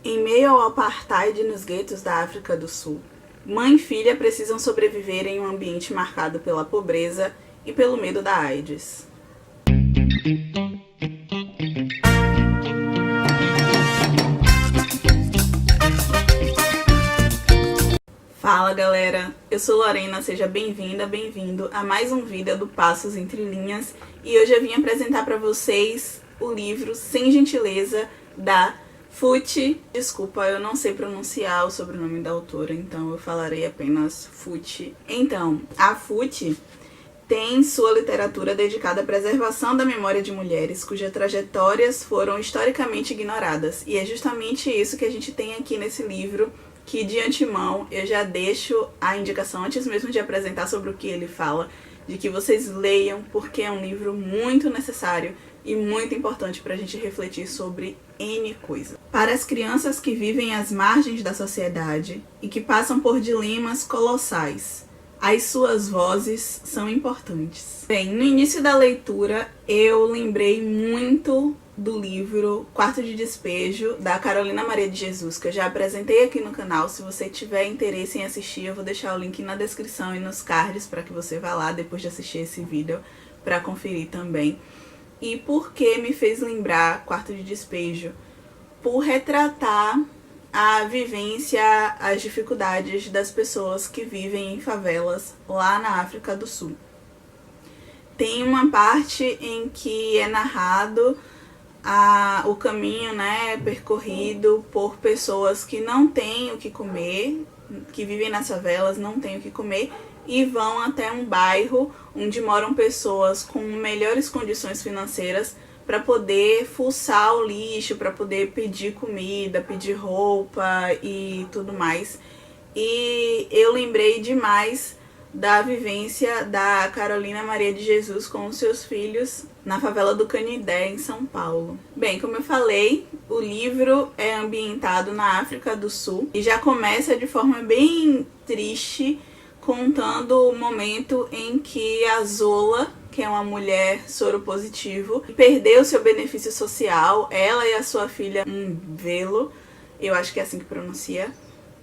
Em meio ao apartheid nos guetos da África do Sul, mãe e filha precisam sobreviver em um ambiente marcado pela pobreza e pelo medo da AIDS. Fala galera, eu sou Lorena, seja bem-vinda, bem-vindo a mais um vídeo do Passos Entre Linhas e hoje eu vim apresentar para vocês o livro Sem Gentileza da Fut. Desculpa, eu não sei pronunciar o sobrenome da autora, então eu falarei apenas Fut. Então, a Fut tem sua literatura dedicada à preservação da memória de mulheres cujas trajetórias foram historicamente ignoradas. E é justamente isso que a gente tem aqui nesse livro, que de antemão eu já deixo a indicação, antes mesmo de apresentar sobre o que ele fala, de que vocês leiam, porque é um livro muito necessário e muito importante para a gente refletir sobre N coisas. Para as crianças que vivem às margens da sociedade e que passam por dilemas colossais, as suas vozes são importantes. Bem, no início da leitura eu lembrei muito do livro Quarto de Despejo, da Carolina Maria de Jesus, que eu já apresentei aqui no canal. Se você tiver interesse em assistir, eu vou deixar o link na descrição e nos cards para que você vá lá depois de assistir esse vídeo para conferir também. E por que me fez lembrar Quarto de Despejo? Por retratar a vivência, as dificuldades das pessoas que vivem em favelas lá na África do Sul. Tem uma parte em que é narrado o caminho, percorrido por pessoas que não têm o que comer, que vivem nas favelas, não têm o que comer, e vão até um bairro onde moram pessoas com melhores condições financeiras para poder fuçar o lixo, para poder pedir comida, pedir roupa e tudo mais. E eu lembrei demais da vivência da Carolina Maria de Jesus com os seus filhos na favela do Canindé, em São Paulo. Bem, como eu falei, o livro é ambientado na África do Sul e já começa de forma bem triste, contando o momento em que a Zola, que é uma mulher soropositivo, perdeu seu benefício social. Ela e a sua filha Mvelo, eu acho que é assim que pronuncia,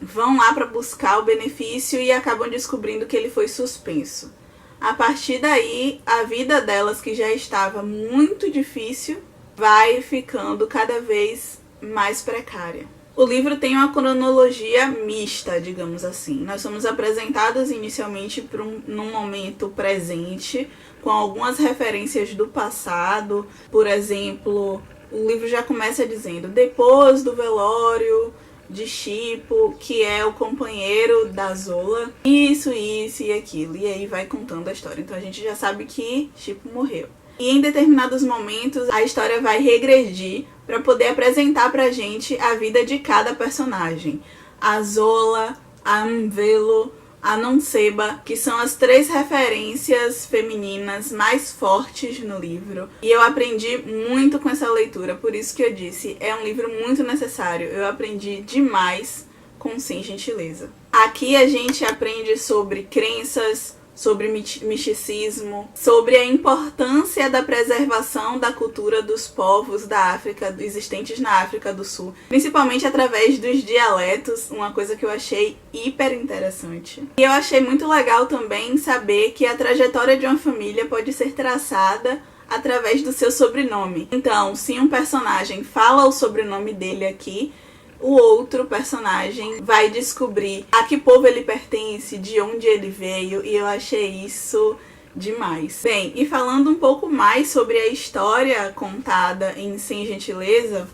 vão lá para buscar o benefício e acabam descobrindo que ele foi suspenso. A partir daí, a vida delas, que já estava muito difícil, vai ficando cada vez mais precária. O livro tem uma cronologia mista, digamos assim. Nós somos apresentados inicialmente num momento presente, com algumas referências do passado. Por exemplo, o livro já começa dizendo: depois do velório de Chipo, que é o companheiro da Zola, isso e aquilo. E aí vai contando a história. Então a gente já sabe que Chipo morreu. E em determinados momentos a história vai regredir para poder apresentar pra gente a vida de cada personagem. A Zola, a Mvelo, a Nonseba, que são as três referências femininas mais fortes no livro. E eu aprendi muito com essa leitura, por isso que eu disse, é um livro muito necessário. Eu aprendi demais com Sem Gentileza. Aqui a gente aprende sobre crenças, sobre misticismo, sobre a importância da preservação da cultura dos povos da África, existentes na África do Sul, principalmente através dos dialetos, uma coisa que eu achei hiper interessante. E eu achei muito legal também saber que a trajetória de uma família pode ser traçada através do seu sobrenome. Então, se um personagem fala o sobrenome dele aqui, o outro personagem vai descobrir a que povo ele pertence, de onde ele veio, e eu achei isso demais. Bem, e falando um pouco mais sobre a história contada em Sem Gentileza,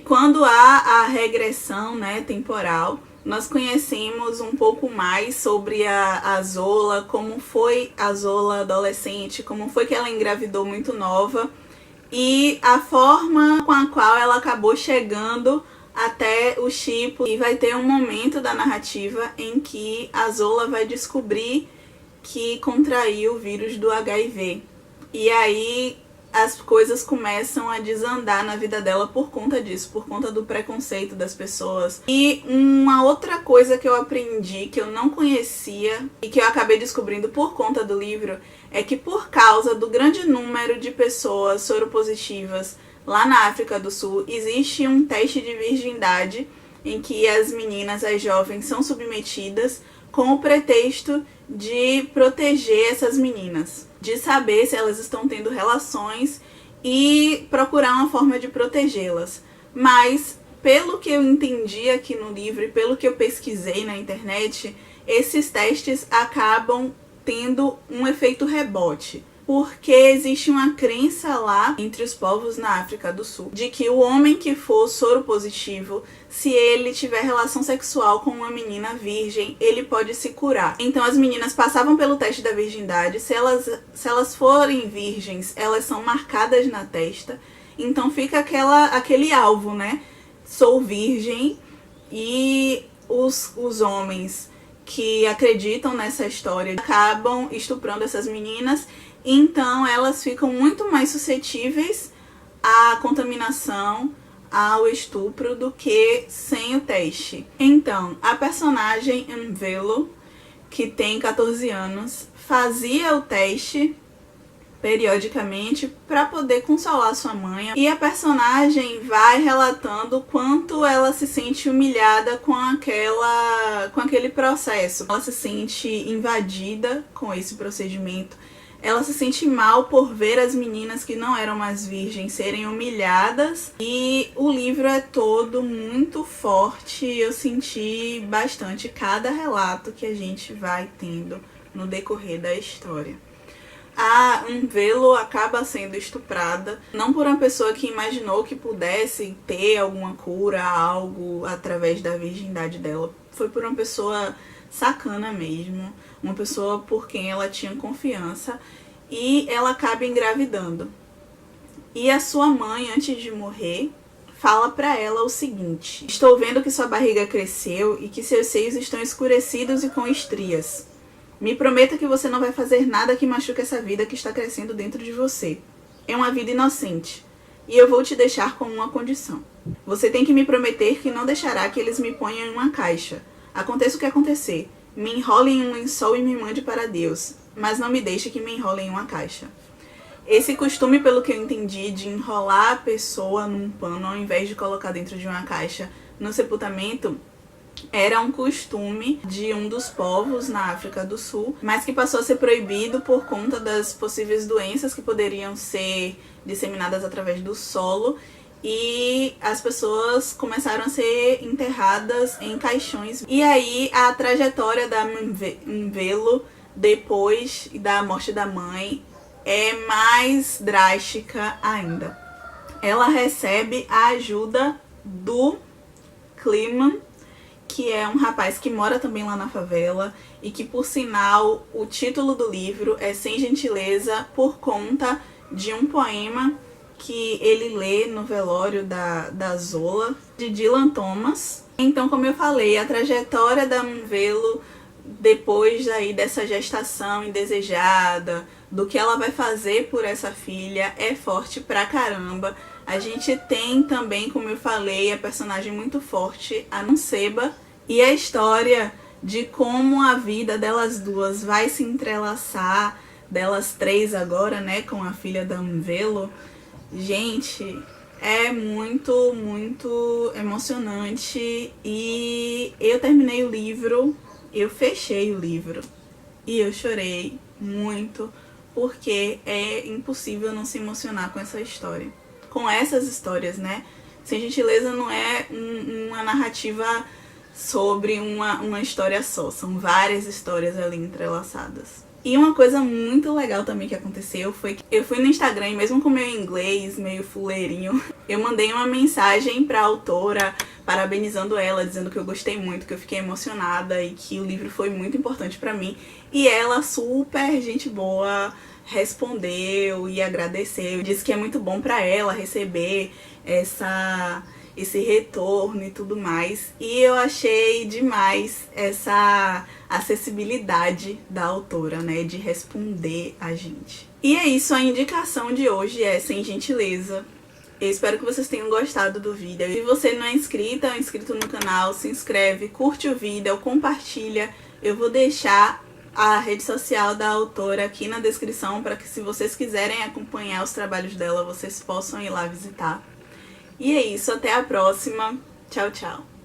quando há a regressão temporal, nós conhecemos um pouco mais sobre a Zola, como foi a Zola adolescente, como foi que ela engravidou muito nova, e a forma com a qual ela acabou chegando até o Chipo. E vai ter um momento da narrativa em que a Zola vai descobrir que contraiu o vírus do HIV. E aí as coisas começam a desandar na vida dela por conta disso, por conta do preconceito das pessoas. E uma outra coisa que eu aprendi, que eu não conhecia e que eu acabei descobrindo por conta do livro, é que por causa do grande número de pessoas soropositivas lá na África do Sul, existe um teste de virgindade em que as meninas, as jovens, são submetidas com o pretexto de proteger essas meninas, de saber se elas estão tendo relações e procurar uma forma de protegê-las. Mas, pelo que eu entendi aqui no livro e pelo que eu pesquisei na internet, esses testes acabam tendo um efeito rebote, porque existe uma crença lá entre os povos na África do Sul de que o homem que for soro positivo, se ele tiver relação sexual com uma menina virgem, ele pode se curar. Então as meninas passavam pelo teste da virgindade, se elas forem virgens, elas são marcadas na testa, então fica aquele alvo, né? Sou virgem, e os homens que acreditam nessa história acabam estuprando essas meninas, então elas ficam muito mais suscetíveis à contaminação, ao estupro, do que sem o teste. Então, a personagem Mvelo, que tem 14 anos, fazia o teste periodicamente para poder consolar sua mãe, e a personagem vai relatando quanto ela se sente humilhada com aquele processo. Ela se sente invadida com esse procedimento, ela se sente mal por ver as meninas que não eram mais virgens serem humilhadas, e o livro é todo muito forte. Eu senti bastante cada relato que a gente vai tendo no decorrer da história. A Mvelo acaba sendo estuprada, não por uma pessoa que imaginou que pudesse ter alguma cura, algo através da virgindade dela. Foi por uma pessoa sacana mesmo, uma pessoa por quem ela tinha confiança, e ela acaba engravidando. E a sua mãe, antes de morrer, fala pra ela o seguinte: estou vendo que sua barriga cresceu e que seus seios estão escurecidos e com estrias. Me prometa que você não vai fazer nada que machuque essa vida que está crescendo dentro de você. É uma vida inocente. E eu vou te deixar com uma condição. Você tem que me prometer que não deixará que eles me ponham em uma caixa. Aconteça o que acontecer. Me enrole em um lençol e me mande para Deus. Mas não me deixe que me enrole em uma caixa. Esse costume, pelo que eu entendi, de enrolar a pessoa num pano ao invés de colocar dentro de uma caixa no sepultamento, era um costume de um dos povos na África do Sul, mas que passou a ser proibido por conta das possíveis doenças que poderiam ser disseminadas através do solo, e as pessoas começaram a ser enterradas em caixões. E aí a trajetória da Mvelo, depois da morte da mãe, é mais drástica ainda. Ela recebe a ajuda do Cleman, que é um rapaz que mora também lá na favela, e que, por sinal, o título do livro é Sem Gentileza, por conta de um poema que ele lê no velório da Zola, de Dylan Thomas. Então, como eu falei, a trajetória da Mvelo, depois aí dessa gestação indesejada, do que ela vai fazer por essa filha, é forte pra caramba. A gente tem também, como eu falei, a personagem muito forte, a Nuceba, e a história de como a vida delas duas vai se entrelaçar, delas três agora, né, com a filha da Mvelo. Gente, é muito, muito emocionante. E eu terminei o livro, eu fechei o livro e eu chorei muito, porque é impossível não se emocionar com essa história. Com essas histórias, né? Sem Gentileza não é uma narrativa sobre uma história só. São várias histórias ali entrelaçadas. E uma coisa muito legal também que aconteceu foi que eu fui no Instagram, e mesmo com meu inglês meio fuleirinho, eu mandei uma mensagem pra autora, parabenizando ela, dizendo que eu gostei muito, que eu fiquei emocionada e que o livro foi muito importante pra mim. E ela, super gente boa, respondeu e agradeceu. Disse que é muito bom pra ela receber esse retorno e tudo mais. E eu achei demais essa acessibilidade da autora, né, de responder a gente. E é isso, a indicação de hoje é Sem Gentileza. Eu espero que vocês tenham gostado do vídeo. Se você não é inscrita ou inscrito no canal, se inscreve, curte o vídeo, compartilha. Eu vou deixar a rede social da autora aqui na descrição para que, se vocês quiserem acompanhar os trabalhos dela, vocês possam ir lá visitar. E é isso, até a próxima. Tchau, tchau.